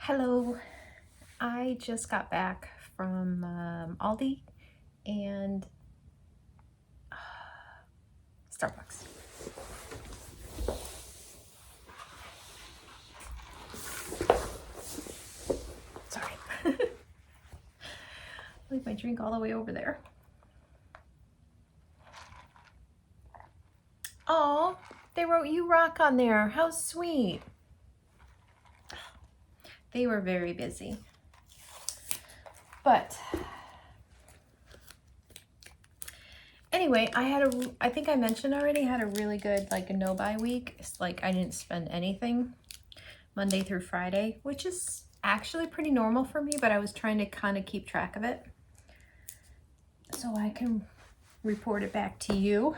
Hello, I just got back from Aldi and Starbucks. Sorry. Leave my drink all the way over there. Oh, they wrote "You rock" on there. How sweet. They were very busy. But anyway, I think I mentioned already, I had a really good a no-buy week. It's like I didn't spend anything Monday through Friday, which is actually pretty normal for me, but I was trying to kind of keep track of it so I can report it back to you.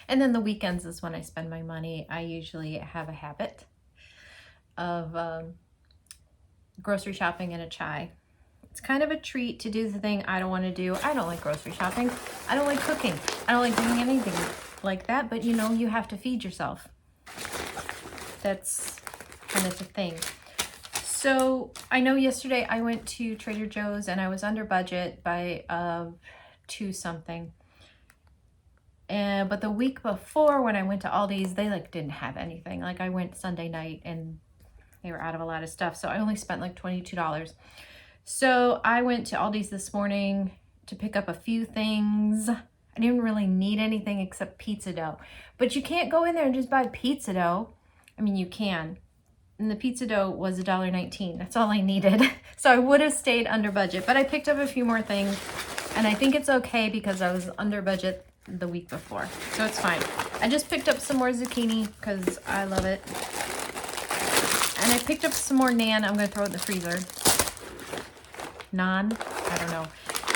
And then the weekends is when I spend my money. I usually have a habit of grocery shopping and a chai. It's kind of a treat to do the thing I don't want to do. I don't like grocery shopping. I don't like cooking. I don't like doing anything like that, but you know, you have to feed yourself. That's kind of the thing. So I know yesterday I went to Trader Joe's and I was under budget by $2 something. But the week before when I went to Aldi's, they didn't have anything. Like I went Sunday night and they were out of a lot of stuff. So I only spent like $22. So I went to Aldi's this morning to pick up a few things. I didn't really need anything except pizza dough. But you can't go in there and just buy pizza dough. I mean, you can. And the pizza dough was $1.19. That's all I needed. So I would have stayed under budget. But I picked up a few more things. And I think it's okay because I was under budget the week before. So it's fine. I just picked up some more zucchini because I love it. And I picked up some more naan. I'm going to throw it in the freezer. Naan? I don't know.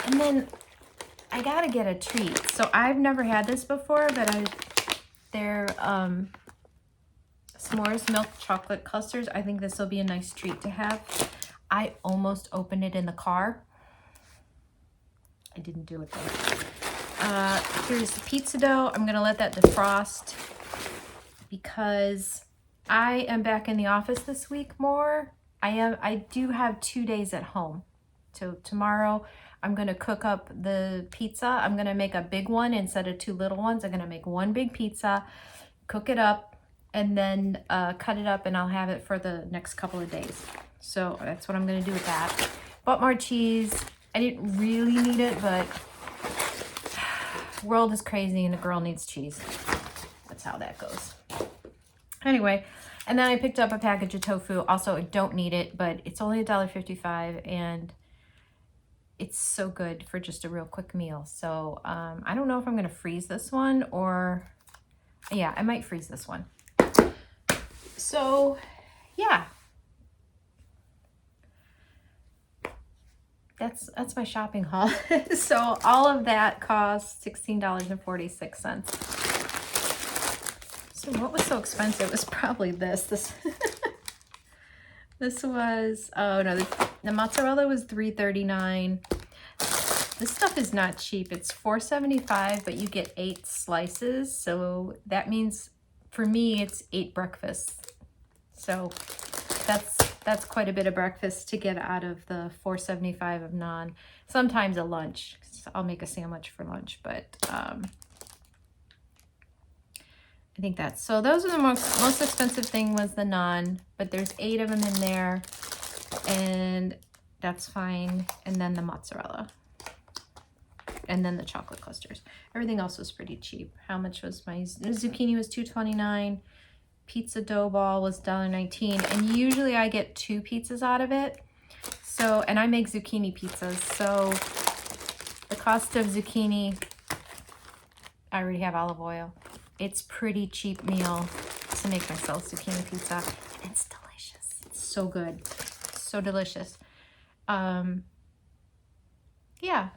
And then I got to get a treat. So I've never had this before, but they're s'mores milk chocolate clusters. I think this will be a nice treat to have. I almost opened it in the car. I didn't do it though. Here's the pizza dough. I'm going to let that defrost because I am back in the office this week more. I do have 2 days at home. So tomorrow I'm going to cook up the pizza. I'm going to make a big one instead of 2 little ones. I'm going to make one big pizza, cook it up, and then cut it up, and I'll have it for the next couple of days. So that's what I'm going to do with that. Bought more cheese. I didn't really need it, but world is crazy and a girl needs cheese. That's how that goes. Anyway, and then I picked up a package of tofu. Also, I don't need it, but it's only $1.55, and it's so good for just a real quick meal. So I don't know if I'm going to freeze this one or, yeah, I might freeze this one. So, yeah. That's my shopping haul. So all of that cost $16.46. So what was so expensive? It was probably this. This was, oh no, the mozzarella was $3.39. This stuff is not cheap. It's $4.75, but you get 8 slices. So that means for me, it's 8 breakfasts. So that's quite a bit of breakfast to get out of the $4.75 of naan. Sometimes a lunch. I'll make a sandwich for lunch, but I think that's, so those are the most expensive thing was the naan, but there's 8 of them in there, and that's fine. And then the mozzarella, and then the chocolate clusters. Everything else was pretty cheap. How much was my zucchini? Was $2.29. Pizza dough ball was $1.19, and usually I get 2 pizzas out of it. So, and I make zucchini pizzas, so the cost of zucchini, I already have olive oil. It's pretty cheap meal to make myself zucchini pizza, and it's delicious. It's so good, so delicious. Yeah.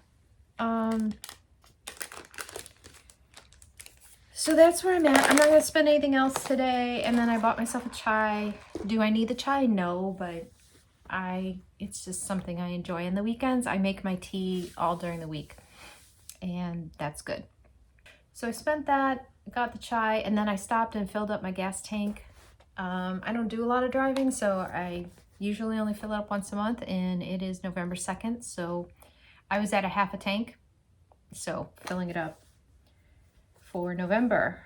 So that's where I'm at. I'm not going to spend anything else today. And then I bought myself a chai. Do I need the chai? No, but it's just something I enjoy. In the weekends, I make my tea all during the week, and that's good. So I spent that, got the chai, and then I stopped and filled up my gas tank I don't do a lot of driving, so I usually only fill it up once a month, and it is November 2nd, so I was at a half a tank, so filling it up for November.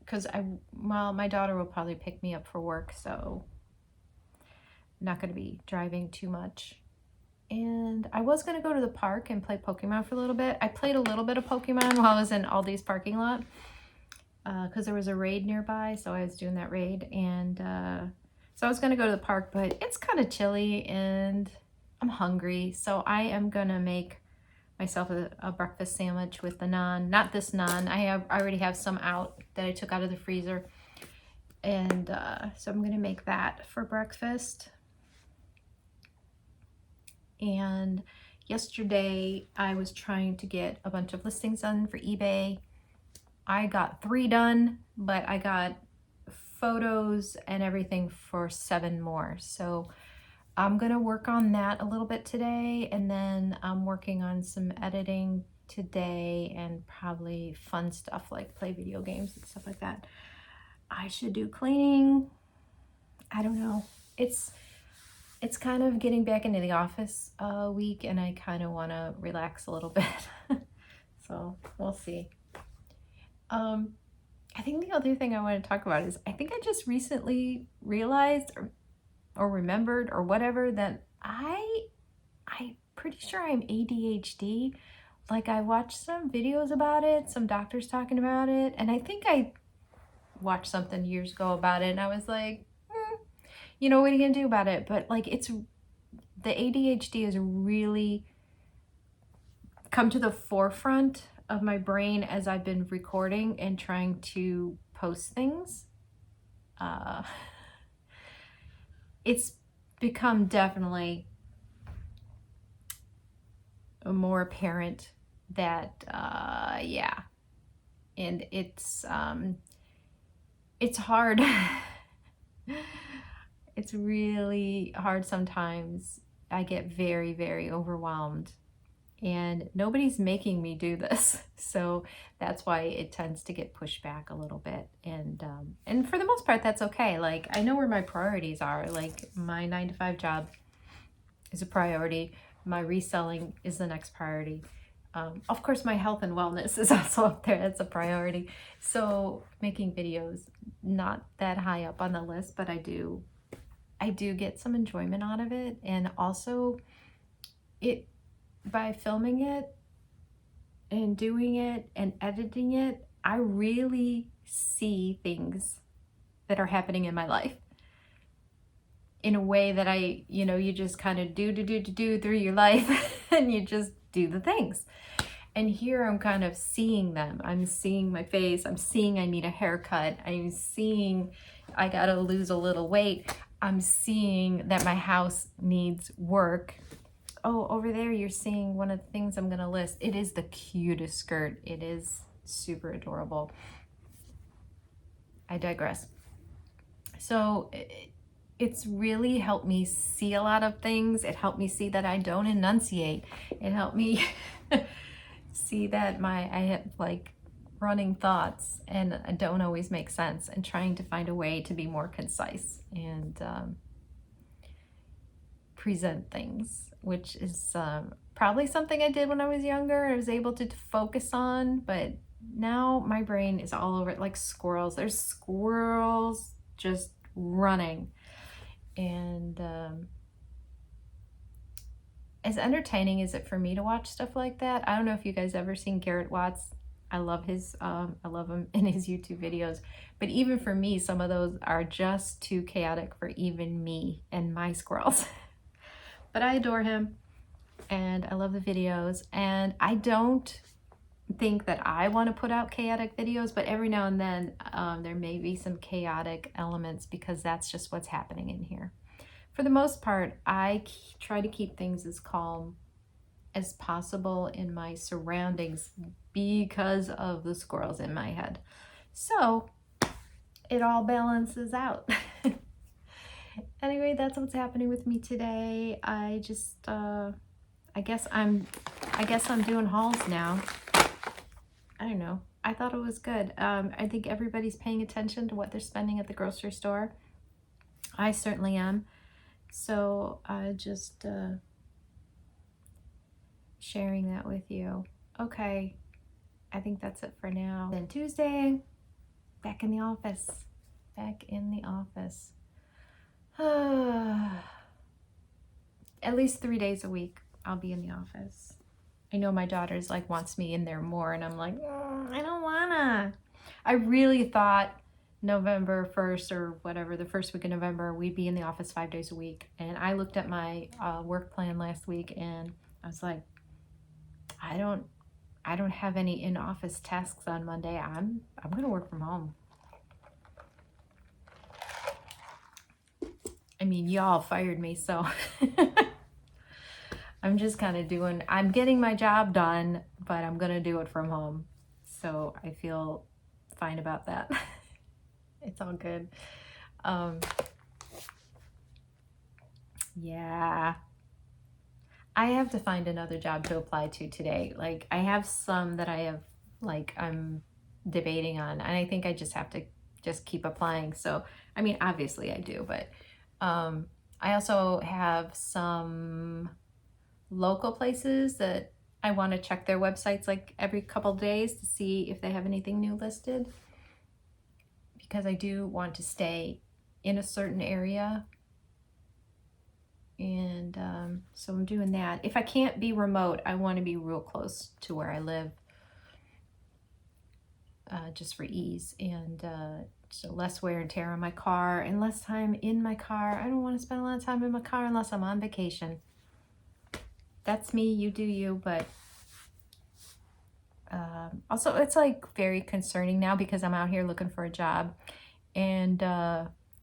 Because well, my daughter will probably pick me up for work, so I'm not going to be driving too much. And I was going to go to the park and play Pokemon for a little bit. I played a little bit of Pokemon while I was in Aldi's parking lot, because there was a raid nearby, so I was doing that raid. And so I was going to go to the park, but it's kind of chilly and I'm hungry, so I am going to make myself a breakfast sandwich with the naan. Not this naan. I already have some out that I took out of the freezer. And so I'm going to make that for breakfast. And yesterday I was trying to get a bunch of listings done for eBay. I got 3 done, but I got photos and everything for 7 more. So I'm gonna work on that a little bit today, and then I'm working on some editing today and probably fun stuff like play video games and stuff like that. I should do cleaning. I don't know. It's kind of getting back into the office week, and I kind of want to relax a little bit. So we'll see. I think the other thing I want to talk about is I think I just recently realized or remembered or whatever that I'm pretty sure I'm ADHD. Like, I watched some videos about it, some doctors talking about it, and I think I watched something years ago about it, and I was like, you know, what are you gonna do about it? But like, the ADHD has really come to the forefront of my brain as I've been recording and trying to post things. It's become definitely more apparent that, yeah, and it's hard. It's really hard sometimes. I get very, very overwhelmed, and nobody's making me do this. So that's why it tends to get pushed back a little bit. And for the most part, that's okay. Like, I know where my priorities are. Like, my 9-to-5 job is a priority. My reselling is the next priority. Of course, my health and wellness is also up there. That's a priority. So making videos, not that high up on the list, but I do get some enjoyment out of it. And also, by filming it and doing it and editing it, I really see things that are happening in my life in a way that you just kind of do through your life and you just do the things. And here I'm kind of seeing them. I'm seeing my face. I'm seeing I need a haircut. I'm seeing I gotta lose a little weight. I'm seeing that my house needs work. Oh, over there you're seeing one of the things I'm gonna list. It is the cutest skirt. It is super adorable. I digress. So it's really helped me see a lot of things. It helped me see that I don't enunciate. It helped me see that I have like running thoughts and don't always make sense, and trying to find a way to be more concise and present things, which is probably something I did when I was younger. I was able to focus on, but now my brain is all over it like squirrels. There's squirrels just running. And as entertaining as it for me to watch stuff like that, I don't know if you guys ever seen Garrett Watts. I love him in his YouTube videos, but even for me, some of those are just too chaotic for even me and my squirrels. But I adore him, and I love the videos, and I don't think that I want to put out chaotic videos, but every now and then there may be some chaotic elements, because that's just what's happening in here. For the most part, I try to keep things as calm as possible in my surroundings because of the squirrels in my head. So it all balances out. Anyway, that's what's happening with me today. I just I guess I'm doing hauls now. I don't know. I thought it was good. I think everybody's paying attention to what they're spending at the grocery store. I certainly am. So just sharing that with you. Okay, I think that's it for now. Then Tuesday, back in the office. Back in the office. At least 3 days a week I'll be in the office. I know my daughter's like wants me in there more, and I'm like, I don't wanna. I really thought November 1st or whatever, the first week of November, we'd be in the office 5 days a week. And I looked at my work plan last week, and I was like, I don't have any in-office tasks on Monday. I'm gonna work from home. I mean, y'all fired me, so I'm just kind of I'm getting my job done, but I'm gonna do it from home. So I feel fine about that. It's all good. Yeah. I have to find another job to apply to today. Like, I have some that I have, like, I'm debating on, and I think I just have to just keep applying. So, I mean, obviously I do, but I also have some local places that I want to check their websites like every couple days to see if they have anything new listed, because I do want to stay in a certain area. And so I'm doing that. If I can't be remote, I want to be real close to where I live, just for ease, and so less wear and tear on my car and less time in my car. I don't want to spend a lot of time in my car unless I'm on vacation. That's me, you do you, but also it's like very concerning now because I'm out here looking for a job, and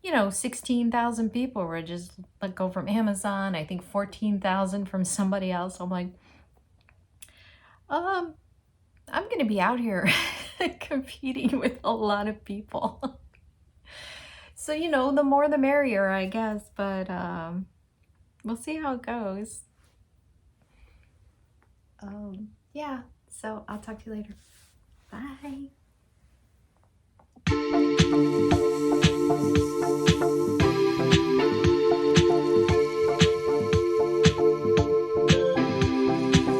you know, 16,000 people were just let go from Amazon. I think 14,000 from somebody else. I'm like, I'm gonna be out here competing with a lot of people. So, you know, the more the merrier, I guess, but we'll see how it goes. Yeah, so I'll talk to you later. Bye.